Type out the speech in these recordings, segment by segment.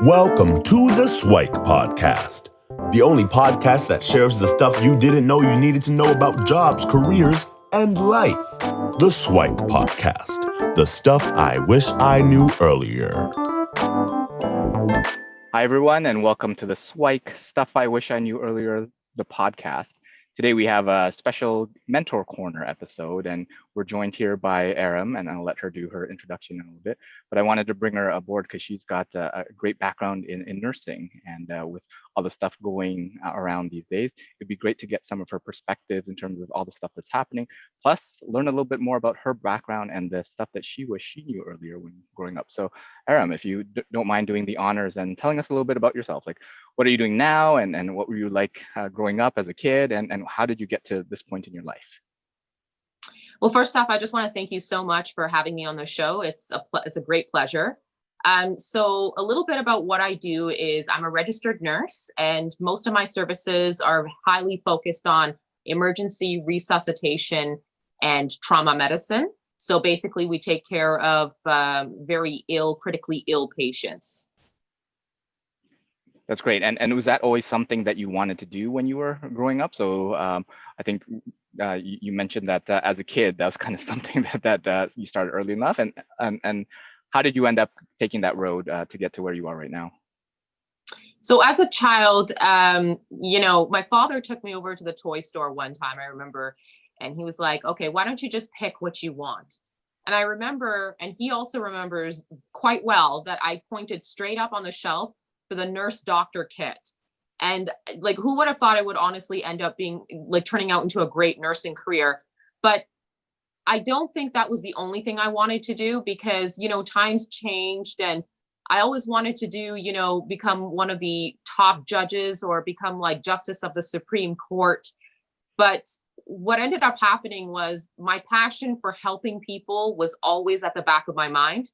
Welcome to the SIWIKE podcast, the only podcast that shares the stuff you didn't know you needed to know about jobs, careers, and life. The SIWIKE podcast, the stuff I wish I knew earlier. Hi, everyone, and welcome to the SIWIKE Stuff I Wish I Knew Earlier, the podcast. Today we have a special Mentor Corner episode, and we're joined here by Eram, and I'll let her do her introduction in a little bit. But I wanted to bring her aboard because she's got a great background in nursing, and with all the stuff going around these days, it'd be great to get some of her perspectives in terms of all the stuff that's happening, plus learn a little bit more about her background and the stuff that she wished she knew earlier when growing up. So Eram, if you don't mind doing the honors and telling us a little bit about yourself, like what are you doing now, and what were you like growing up as a kid, and how did you get to this point in your life? Well, first off, I just want to thank you so much for having me on the show. It's a great pleasure. So a little bit about what I do is I'm a registered nurse, and most of my services are highly focused on emergency resuscitation and trauma medicine. So basically, we take care of very ill, critically ill patients. That's great. And was that always something that you wanted to do when you were growing up? So I think you mentioned that as a kid, that was kind of something that you started early enough. And how did you end up taking that road to get to where you are right now? So as a child, my father took me over to the toy store one time, I remember, and he was like, okay, why don't you just pick what you want? And I remember, and he also remembers quite well, that I pointed straight up on the shelf for the nurse doctor kit. And like, who would have thought it would honestly end up being like turning out into a great nursing career? But I don't think that was the only thing I wanted to do, because, times changed, and I always wanted to do, become one of the top judges or become like Justice of the Supreme Court. But what ended up happening was my passion for helping people was always at the back of my mind.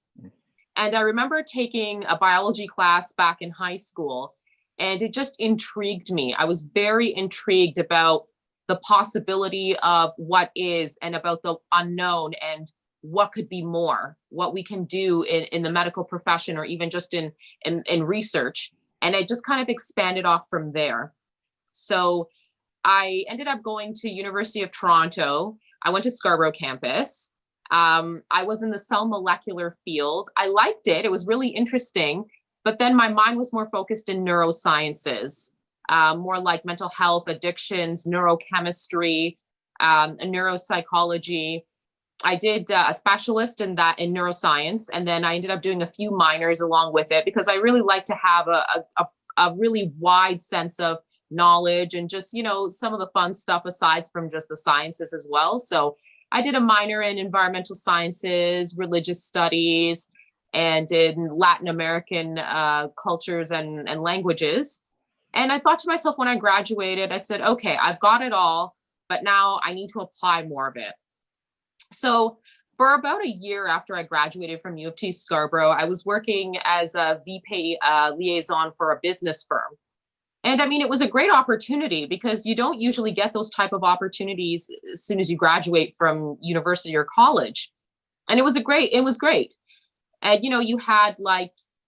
And I remember taking a biology class back in high school, and it just intrigued me. I was very intrigued about the possibility of what is, and about the unknown, and what could be more, what we can do in the medical profession, or even just in research. And it just kind of expanded off from there. So I ended up going to University of Toronto. I went to Scarborough campus. I was in the cell molecular field. I liked it. It was really interesting. But then my mind was more focused in neurosciences, more like mental health, addictions, neurochemistry, neuropsychology. I did a specialist in neuroscience, and then I ended up doing a few minors along with it, because I really like to have a really wide sense of knowledge, and just, some of the fun stuff aside from just the sciences as well. So I did a minor in environmental sciences, religious studies, and in Latin American cultures and languages. And I thought to myself when I graduated, I said, okay, I've got it all, but now I need to apply more of it. So for about a year after I graduated from U of T Scarborough, I was working as a VP liaison for a business firm. And I mean, it was a great opportunity, because you don't usually get those type of opportunities as soon as you graduate from university or college. And it was great. And, you had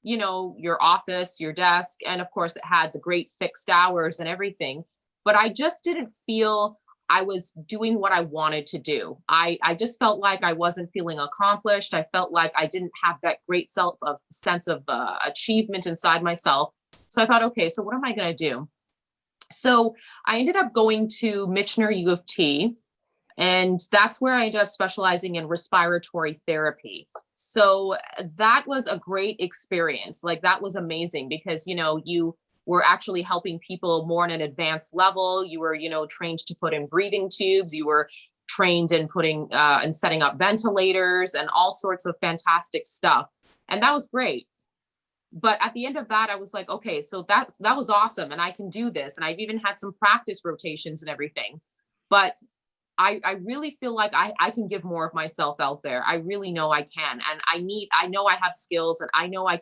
your office, your desk, and of course it had the great fixed hours and everything. But I just didn't feel I was doing what I wanted to do. I just felt like I wasn't feeling accomplished. I felt like I didn't have that great sense of achievement inside myself. So I thought, okay, so what am I going to do? So I ended up going to Michener U of T, and that's where I ended up specializing in respiratory therapy. So that was a great experience. Like, that was amazing, because, you were actually helping people more on an advanced level. You were, trained to put in breathing tubes. You were trained in putting and setting up ventilators and all sorts of fantastic stuff. And that was great. But at the end of that, I was like, okay, so that was awesome, and I can do this. And I've even had some practice rotations and everything. But I really feel like I can give more of myself out there. I really know I can. And I know I have skills, and I know I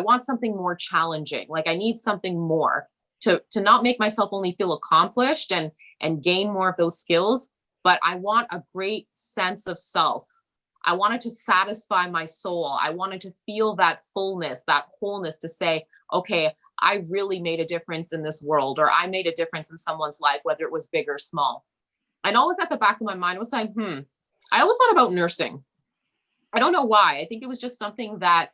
want something more challenging. Like, I need something more to not make myself only feel accomplished and gain more of those skills, but I want a great sense of self. I wanted to satisfy my soul. I wanted to feel that fullness, that wholeness to say, okay, I really made a difference in this world, or I made a difference in someone's life, whether it was big or small. And always at the back of my mind was like, I always thought about nursing. I don't know why. I think it was just something that,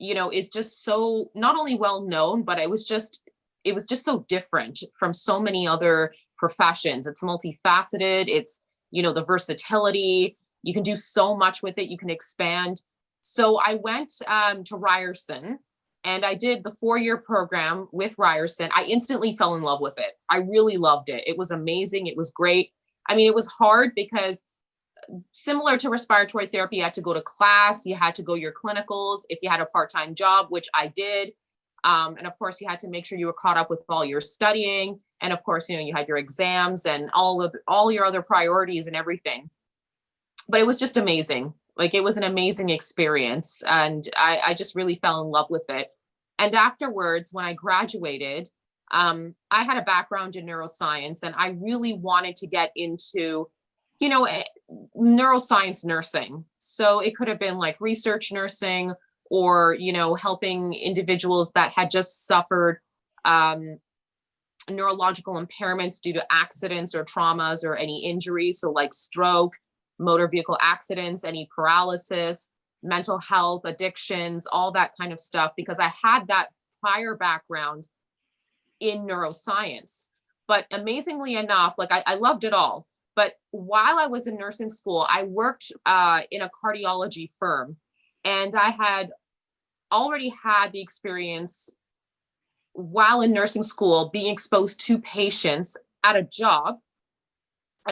is just so not only well known, but it was just so different from so many other professions. It's multifaceted. It's, the versatility. You can do so much with it. You can expand. So I went to Ryerson, and I did the 4-year program with Ryerson. I instantly fell in love with it. I really loved it. It was amazing. It was great. I mean, it was hard because similar to respiratory therapy, you had to go to class, you had to go your clinicals if you had a part-time job, which I did. And of course, you had to make sure you were caught up with all your studying. And of course, you had your exams and all your other priorities and everything. But it was just amazing. Like, it was an amazing experience. And I just really fell in love with it. And afterwards, when I graduated, I had a background in neuroscience, and I really wanted to get into, neuroscience nursing. So it could have been like research nursing, or, helping individuals that had just suffered neurological impairments due to accidents or traumas or any injuries. So like stroke, motor vehicle accidents, any paralysis, mental health, addictions, all that kind of stuff, because I had that prior background in neuroscience. But amazingly enough, like I loved it all. But while I was in nursing school, I worked in a cardiology firm, and I had already had the experience while in nursing school being exposed to patients at a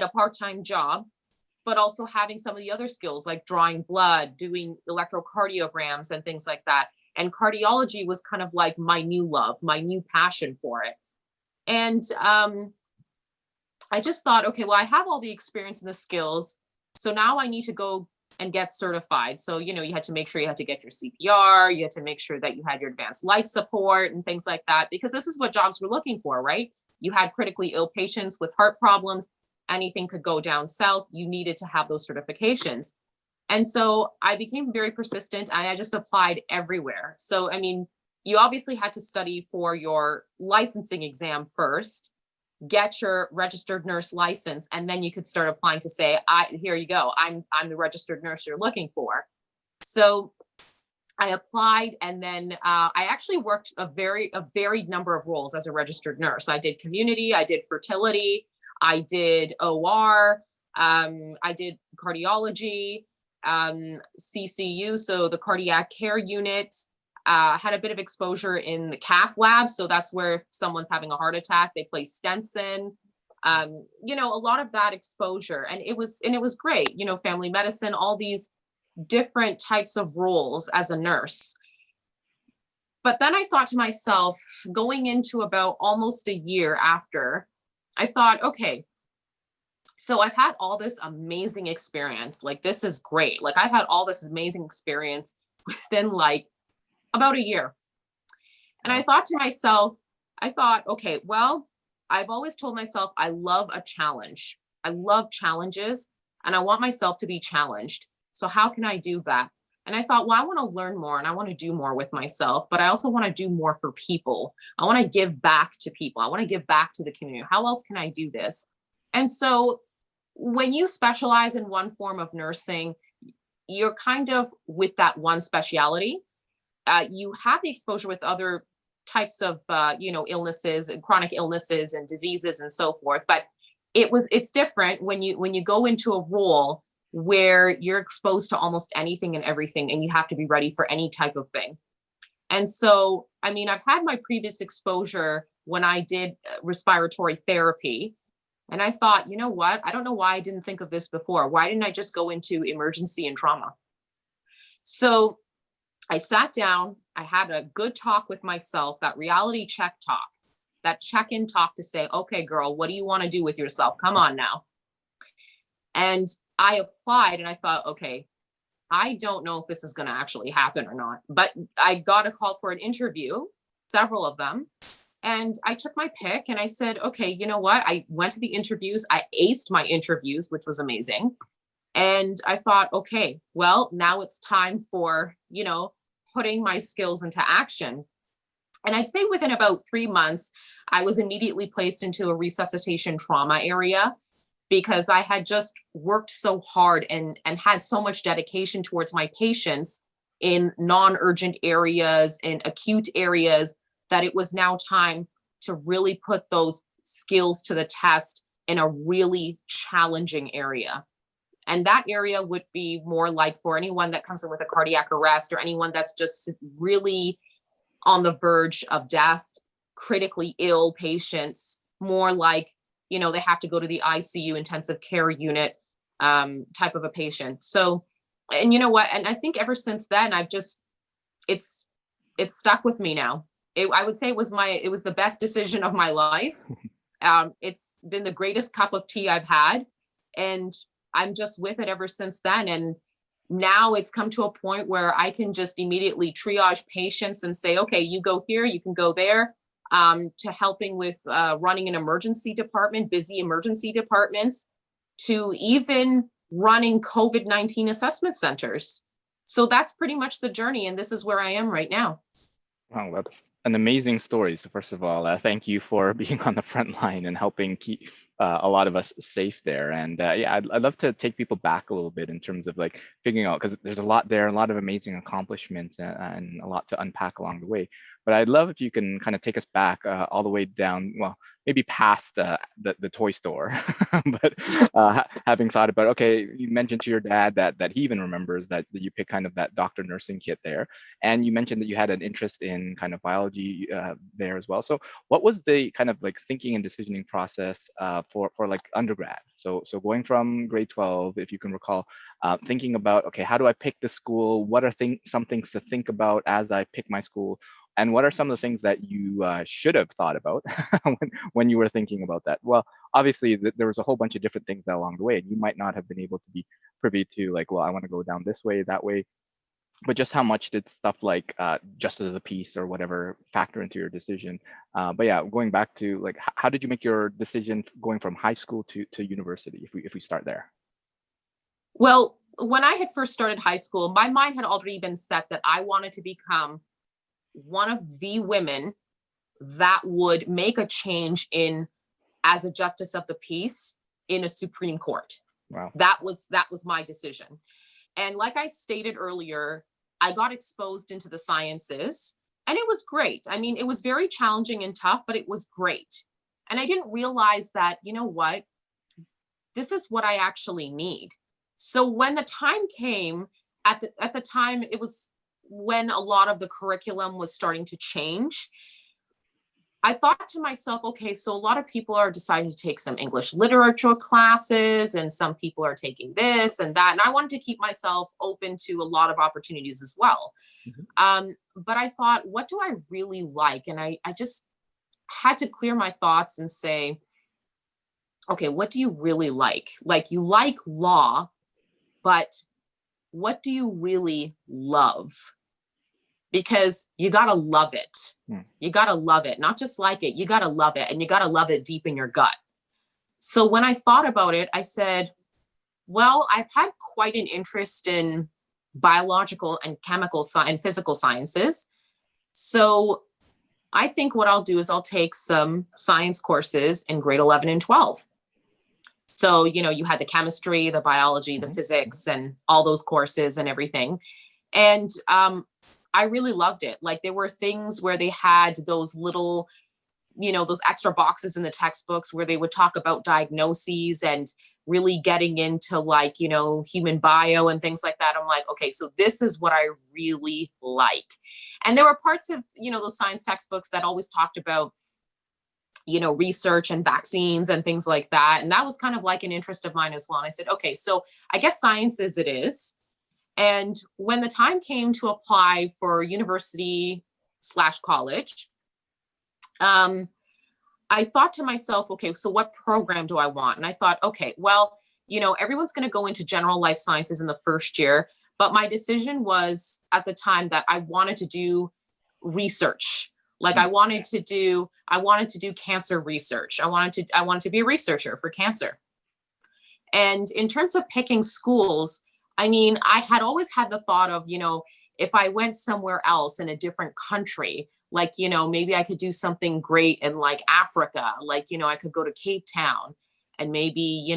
part-time job, but also having some of the other skills like drawing blood, doing electrocardiograms and things like that. And cardiology was kind of like my new love, my new passion for it. And I just thought, okay, well, I have all the experience and the skills. So now I need to go and get certified. So, you had to make sure you had to get your CPR, you had to make sure that you had your advanced life support and things like that, because this is what jobs were looking for, right? You had critically ill patients with heart problems, anything could go down south, you needed to have those certifications. And so I became very persistent, and I just applied everywhere. So, I mean, you obviously had to study for your licensing exam first, get your registered nurse license, and then you could start applying to say, here you go, I'm the registered nurse you're looking for. So I applied, and then I actually worked a varied number of roles as a registered nurse. I did community, I did fertility, I did OR, I did cardiology, CCU, so the cardiac care unit. Had a bit of exposure in the cath lab. So that's where if someone's having a heart attack, they place stents in, a lot of that exposure. And it was great, family medicine, all these different types of roles as a nurse. But then I thought to myself, going into about almost a year after, I thought, okay, so I've had all this amazing experience. Like, this is great. Like, I've had all this amazing experience within like about a year. And I thought to myself, okay, well, I've always told myself I love a challenge. I love challenges, and I want myself to be challenged. So how can I do that? And I thought, well, I want to learn more, and I want to do more with myself, but I also want to do more for people. I want to give back to people. I want to give back to the community. How else can I do this? And so when you specialize in one form of nursing, you're kind of with that one specialty. You have the exposure with other types of, illnesses and chronic illnesses and diseases and so forth. But it's different when you go into a role where you're exposed to almost anything and everything, and you have to be ready for any type of thing. And so, I mean, I've had my previous exposure when I did respiratory therapy. And I thought, you know what? I don't know why I didn't think of this before. Why didn't I just go into emergency and trauma? So I sat down, I had a good talk with myself, that reality check talk, that check-in talk to say, okay, girl, what do you want to do with yourself? Come on now. And I applied, and I thought, okay, I don't know if this is going to actually happen or not, but I got a call for an interview, several of them. And I took my pick, and I said, okay, you know what? I went to the interviews. I aced my interviews, which was amazing. And I thought, okay, well, now it's time for, putting my skills into action. And I'd say within about 3 months, I was immediately placed into a resuscitation trauma area because I had just worked so hard and had so much dedication towards my patients in non-urgent areas, in acute areas, that it was now time to really put those skills to the test in a really challenging area. And that area would be more like for anyone that comes in with a cardiac arrest or anyone that's just really on the verge of death, critically ill patients, more like, they have to go to the ICU intensive care unit type of a patient. So, and you know what? And I think ever since then, it's stuck with me now. I would say it was the best decision of my life. It's been the greatest cup of tea I've had. And I'm just with it ever since then. And now it's come to a point where I can just immediately triage patients and say, okay, you go here, you can go there, to helping with running an emergency department, busy emergency departments, to even running COVID-19 assessment centers. So that's pretty much the journey. And this is where I am right now. Wow, that's an amazing story. So first of all, thank you for being on the front line and helping keep a lot of us safe there. And yeah, I'd love to take people back a little bit in terms of like figuring out, because there's a lot there, a lot of amazing accomplishments and a lot to unpack along the way. But I'd love if you can kind of take us back all the way down, well, maybe past the toy store. But having thought about, okay, you mentioned to your dad that he even remembers that you picked kind of that doctor nursing kit there. And you mentioned that you had an interest in kind of biology there as well. So what was the kind of like thinking and decisioning process for like undergrad? So going from grade 12, if you can recall, thinking about, okay, how do I pick the school? What are some things to think about as I pick my school? And what are some of the things that you should have thought about when you were thinking about that? Well, obviously there was a whole bunch of different things along the way, and you might not have been able to be privy to like, well, I want to go down this way, that way. But just how much did stuff like justice of the peace or whatever factor into your decision? But yeah, going back to like, how did you make your decision going from high school to university? If we start there. Well, when I had first started high school, my mind had already been set that I wanted to become one of the women that would make a change as a justice of the peace in a Supreme Court. Wow. That was my decision. And like I stated earlier, I got exposed into the sciences and it was great. I mean, it was very challenging and tough, but it was great. And I didn't realize that, you know what, this is what I actually need. So when the time came, at the time, it was when a lot of the curriculum was starting to change. I thought to myself, okay, so a lot of people are deciding to take some English literature classes and some people are taking this and that. And I wanted to keep myself open to a lot of opportunities as well. Mm-hmm. But I thought, what do I really like? And I just had to clear my thoughts and say, okay, what do you really like? Like, you like law, but what do you really love? Because you got to love it. You got to love it, not just like it. You got to love it, and you got to love it deep in your gut. So when I thought about it, I said, well, I've had quite an interest in biological and chemical and physical sciences. So I think what I'll do is I'll take some science courses in grade 11 and 12. So, you had the chemistry, the biology, the physics, and all those courses and everything. And I really loved it. Like, there were things where they had those little, those extra boxes in the textbooks where they would talk about diagnoses and really getting into like, human bio and things like that. I'm like, okay, so this is what I really like. And there were parts of, those science textbooks that always talked about, research and vaccines and things like that. And that was kind of like an interest of mine as well. And I said, okay, so I guess science is it is. And when the time came to apply for university/college, I thought to myself, okay, so what program do I want? And I thought, okay, well, everyone's going to go into general life sciences in the first year. But my decision was at the time that I wanted to do research. Like I wanted to do cancer research. I wanted to be a researcher for cancer. And in terms of picking schools, I mean, I had always had the thought of, if I went somewhere else in a different country, like, maybe I could do something great in like Africa, like, I could go to Cape Town and maybe,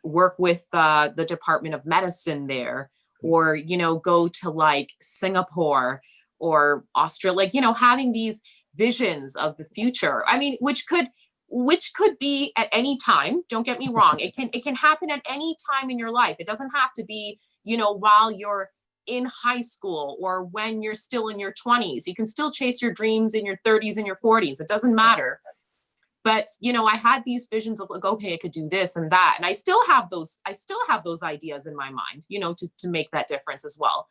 work with the Department of Medicine there, or, go to like Singapore or Australia, like, having these visions of the future. I mean, which could be at any time. Don't get me wrong. It can happen at any time in your life. It doesn't have to be, while you're in high school or when you're still in your 20s. You can still chase your dreams in your 30s and your 40s. It doesn't matter. But, I had these visions of like, okay, I could do this and that. And I still have those ideas in my mind, to make that difference as well.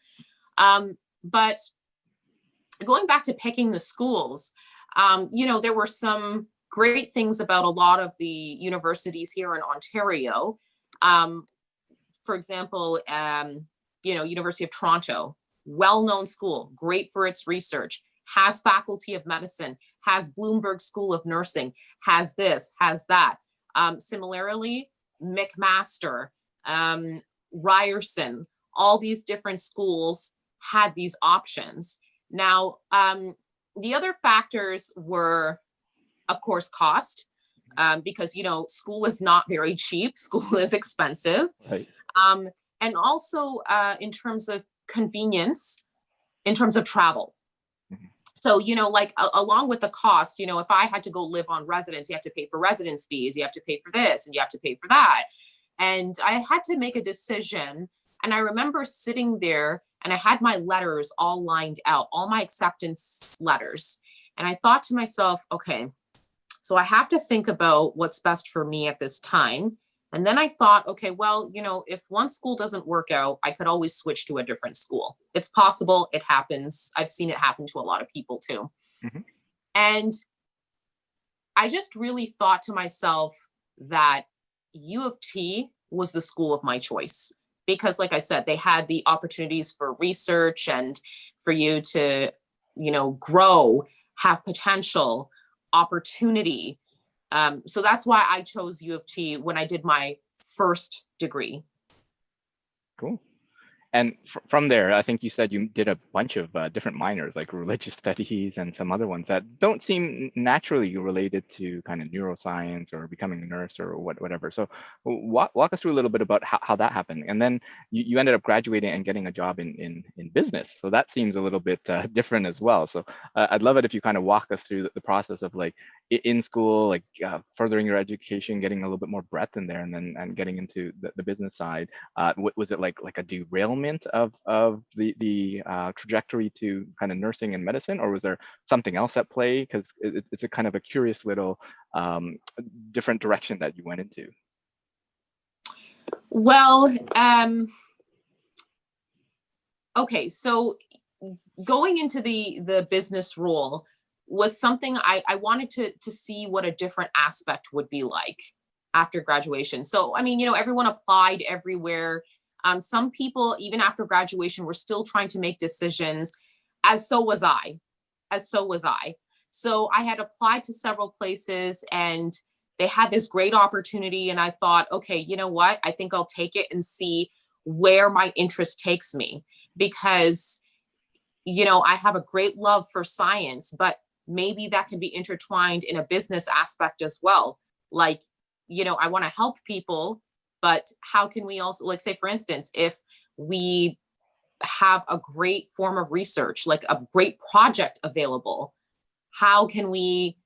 But going back to picking the schools, there were some great things about a lot of the universities here in Ontario. For example, University of Toronto, well-known school, great for its research, has Faculty of Medicine, has Bloomberg School of Nursing, has this, has that. Similarly, McMaster, Ryerson, all these different schools had these options. Now, the other factors were, of course, cost, because, school is not very cheap. School is expensive. Right. And also in terms of convenience, in terms of travel. Mm-hmm. So, like along with the cost, if I had to go live on residence, you have to pay for residence fees, you have to pay for this, and you have to pay for that. And I had to make a decision. And I remember sitting there and I had my letters all lined out, all my acceptance letters. And I thought to myself, okay, so I have to think about what's best for me at this time. And then I thought, okay, well, if one school doesn't work out, I could always switch to a different school. It's possible. It happens. I've seen it happen to a lot of people too. Mm-hmm. And I just really thought to myself that U of T was the school of my choice. Because like I said, they had the opportunities for research and for you to, grow, have potential, opportunity. So that's why I chose U of T when I did my first degree. Cool. And from there, I think you said you did a bunch of different minors, like religious studies and some other ones that don't seem naturally related to kind of neuroscience or becoming a nurse or whatever. So walk us through a little bit about how that happened. And then you ended up graduating and getting a job in business. So that seems a little bit different as well. So I'd love it if you kind of walk us through the process of like in school, like furthering your education, getting a little bit more breadth in there, and getting into the business side. Was it like a derailment of the trajectory to kind of nursing and medicine, or was there something else at play? Because it's a kind of a curious little different direction that you went into. Well, okay, so going into the business role was something I wanted to see what a different aspect would be like after graduation. So, I mean, everyone applied everywhere. Some people, even after graduation, were still trying to make decisions, as so was I. So I had applied to several places and they had this great opportunity. And I thought, okay, you know what? I think I'll take it and see where my interest takes me. Because, I have a great love for science, but maybe that can be intertwined in a business aspect as well. Like, I want to help people. But how can we also, like, say, for instance, if we have a great form of research, like a great project available, how can we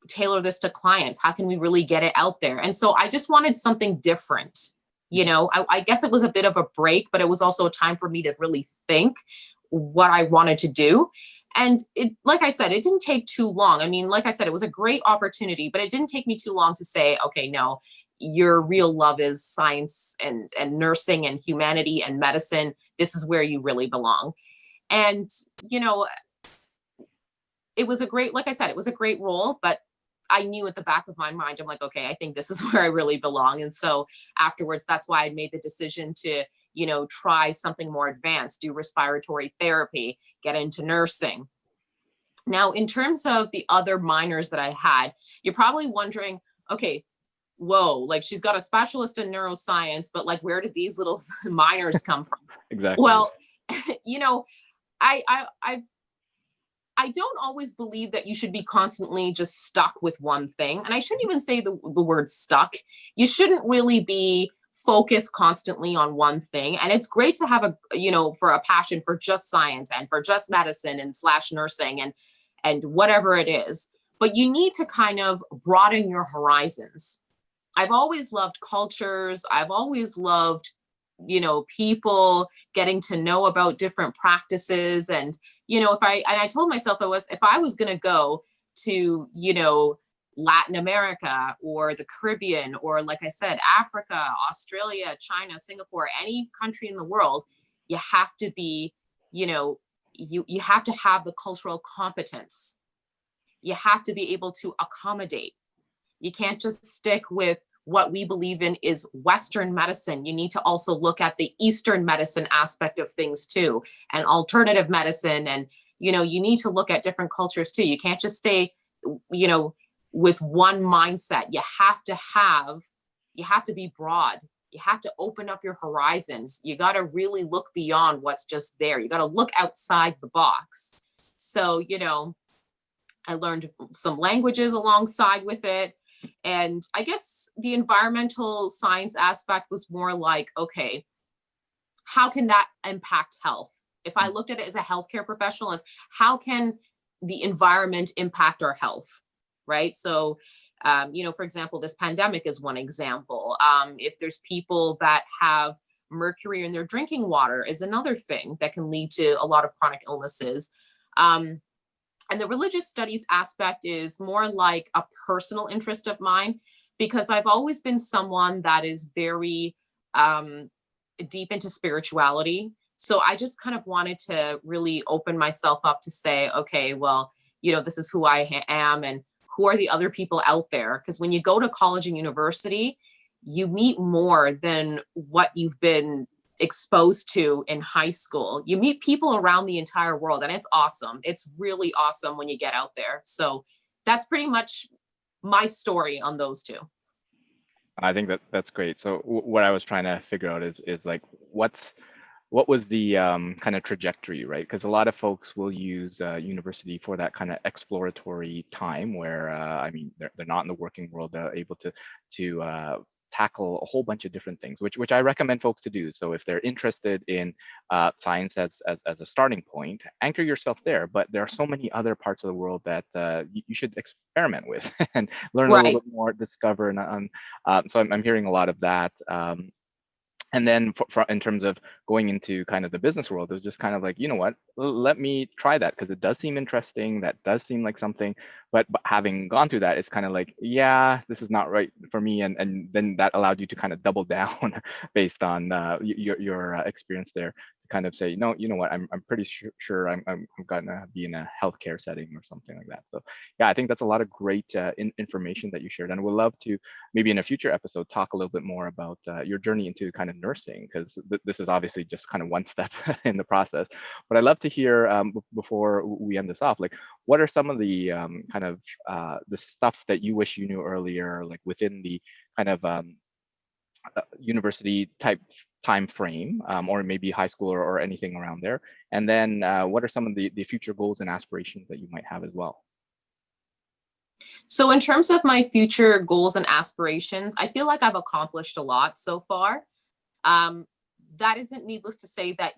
tailor this to clients? How can we really get it out there? And so I just wanted something different. I guess it was a bit of a break, but it was also a time for me to really think what I wanted to do. And like I said, it didn't take too long. I mean, like I said, it was a great opportunity, but it didn't take me too long to say, okay, no, your real love is science and nursing and humanity and medicine. This is where you really belong. And, it was a great, like I said, it was a great role, but I knew at the back of my mind, I'm like, okay, I think this is where I really belong. And so afterwards, that's why I made the decision to, try something more advanced, do respiratory therapy, get into nursing. Now, in terms of the other minors that I had, you're probably wondering, okay, whoa, like she's got a specialist in neuroscience, but like, where did these little minors come from? Exactly. Well, you know, I don't always believe that you should be constantly just stuck with one thing. And I shouldn't even say the word stuck. You shouldn't really be focused constantly on one thing. And it's great to have for a passion for just science and for just medicine and slash nursing and whatever it is. But you need to kind of broaden your horizons. I've always loved cultures. I've always loved people, getting to know about different practices. And I told myself, if I was going to go to Latin America or the Caribbean, or like I said, Africa, Australia, China, Singapore, any country in the world, you have to be you have to have the cultural competence. You have to be able to accommodate. You can't just stick with what we believe in is Western medicine. You need to also look at the Eastern medicine aspect of things too, and alternative medicine. And, you need to look at different cultures too. You can't just stay, with one mindset. You have to be broad. You have to open up your horizons. You got to really look beyond what's just there. You got to look outside the box. So, I learned some languages alongside with it. And I guess the environmental science aspect was more like, okay, how can that impact health? If I looked at it as a healthcare professional, as how can the environment impact our health, right? So, for example, this pandemic is one example. If there's people that have mercury in their drinking water is another thing that can lead to a lot of chronic illnesses. And the religious studies aspect is more like a personal interest of mine, because I've always been someone that is very deep into spirituality. So I just kind of wanted to really open myself up to say, okay, well, this is who I am and who are the other people out there? Because when you go to college and university, you meet more than what you've been exposed to in high school. You meet people around the entire world, and it's awesome. It's really awesome when you get out there. So that's pretty much my story on those two. I think that's great. So what I was trying to figure out is like what was the kind of trajectory, right? Because a lot of folks will use university for that kind of exploratory time where they're not in the working world. They're able to tackle a whole bunch of different things, which I recommend folks to do. So if they're interested in science as a starting point, anchor yourself there. But there are so many other parts of the world that you should experiment with and learn a little bit more, discover. And so I'm hearing a lot of that. And then in terms of going into kind of the business world, it was just kind of like, what, let me try that because it does seem interesting. That does seem like something. But having gone through that, it's kind of like, yeah, this is not right for me. And then that allowed you to kind of double down based on your experience there, to kind of say, no, you know what, I'm pretty sure I'm gonna be in a healthcare setting or something like that. So yeah, I think that's a lot of great information that you shared, and we'd love to maybe in a future episode talk a little bit more about your journey into kind of nursing, because this is obviously just kind of one step in the process. But I'd love to hear before we end this off, like what are some of the kind of the stuff that you wish you knew earlier, like within the kind of university type time frame, or maybe high school or anything around there? And then what are some of the future goals and aspirations that you might have as well? So in terms of my future goals and aspirations, I feel like I've accomplished a lot so far. That isn't needless to say that,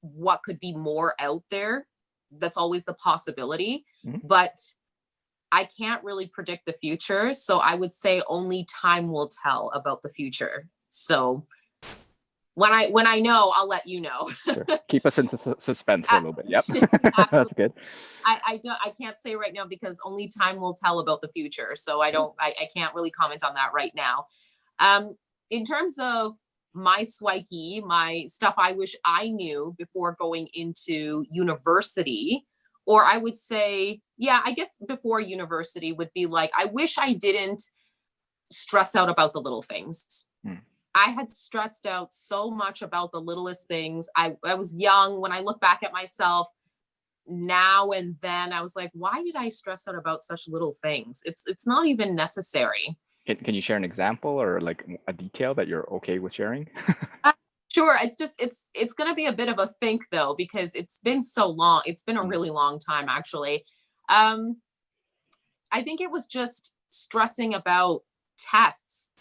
what could be more out there. That's always the possibility, but I can't really predict the future. So I would say only time will tell about the future. So when I know, I'll let you know. Sure. Keep us in suspense for a little bit. Yep. That's good. I can't say right now because only time will tell about the future. So I can't really comment on that right now. In terms of my SIWIKE, my stuff I wish I knew before going into university, or I would say, yeah, I guess before university would be like, I wish I didn't stress out about the little things. I had stressed out so much about the littlest things. I was young. When I look back at myself, now and then I was like, why did I stress out about such little things? It's not even necessary. Can you share an example or like a detail that you're okay with sharing? Sure. It's going to be a bit of a think though, because it's been so long. It's been a really long time actually. I think it was just stressing about tests,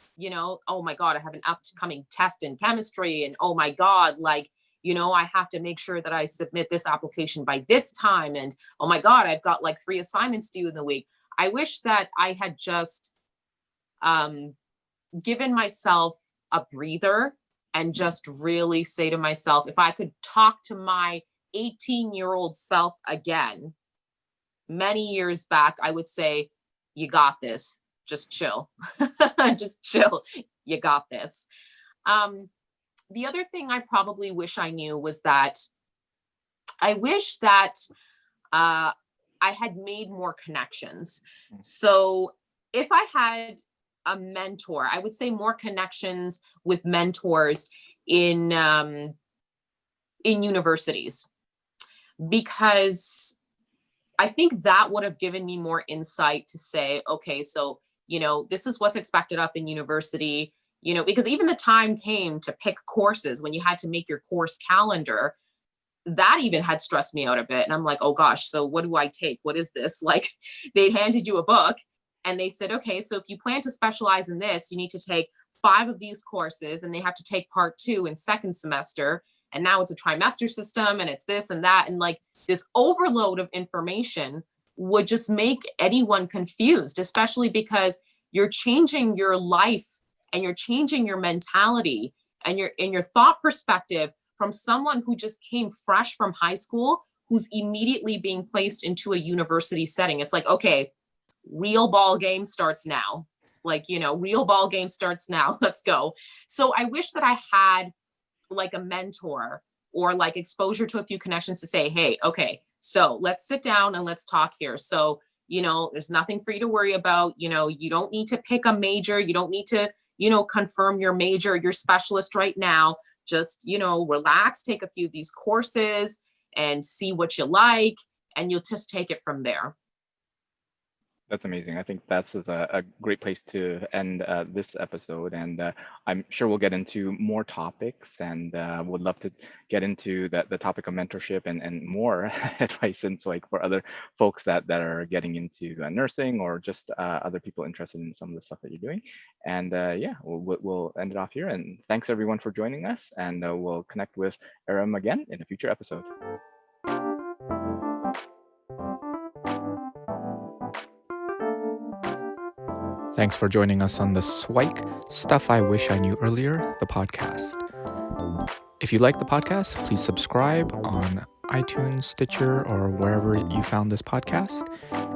oh my God, I have an upcoming test in chemistry. And oh my God, like, I have to make sure that I submit this application by this time. And oh my God, I've got like 3 assignments due in the week. I wish that I had just given myself a breather and just really say to myself, if I could talk to my 18-year-old self again, many years back, I would say, you got this. Just chill. Just chill. You got this. The other thing I probably wish I knew was that I wish that I had made more connections. So if I had a mentor, I would say more connections with mentors in universities, because I think that would have given me more insight to say, okay, so, this is what's expected of in university, because even the time came to pick courses when you had to make your course calendar, that even had stressed me out a bit. And I'm like, oh gosh, so what do I take? What is this? Like, they handed you a book and they said, okay, so if you plan to specialize in this, you need to take 5 of these courses, and they have to take part 2 in second semester. And now it's a trimester system and it's this and that. And like, this overload of information would just make anyone confused, especially because you're changing your life and you're changing your mentality and your thought perspective from someone who just came fresh from high school, who's immediately being placed into a university setting. It's like, okay, real ball game starts now. Like, real ball game starts now. Let's go. So I wish that I had like a mentor or like exposure to a few connections to say, hey, okay, so let's sit down and let's talk here. So, there's nothing for you to worry about. You don't need to pick a major. You don't need to, confirm your major, your specialist right now. Just, relax, take a few of these courses and see what you like, and you'll just take it from there. That's amazing. I think that's a great place to end this episode. And I'm sure we'll get into more topics, and would love to get into the topic of mentorship and more advice and like for other folks that are getting into nursing, or just other people interested in some of the stuff that you're doing. And yeah, we'll end it off here. And thanks everyone for joining us. And we'll connect with Eram again in a future episode. Thanks for joining us on the SIWIKE Stuff I Wish I Knew Earlier, the podcast. If you like the podcast, please subscribe on iTunes, Stitcher, or wherever you found this podcast.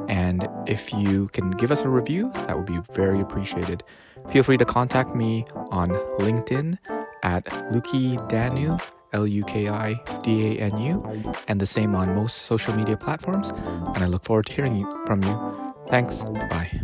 And if you can give us a review, that would be very appreciated. Feel free to contact me on LinkedIn at Luki Danu, LUKIDANU, and the same on most social media platforms. And I look forward to hearing from you. Thanks. Bye.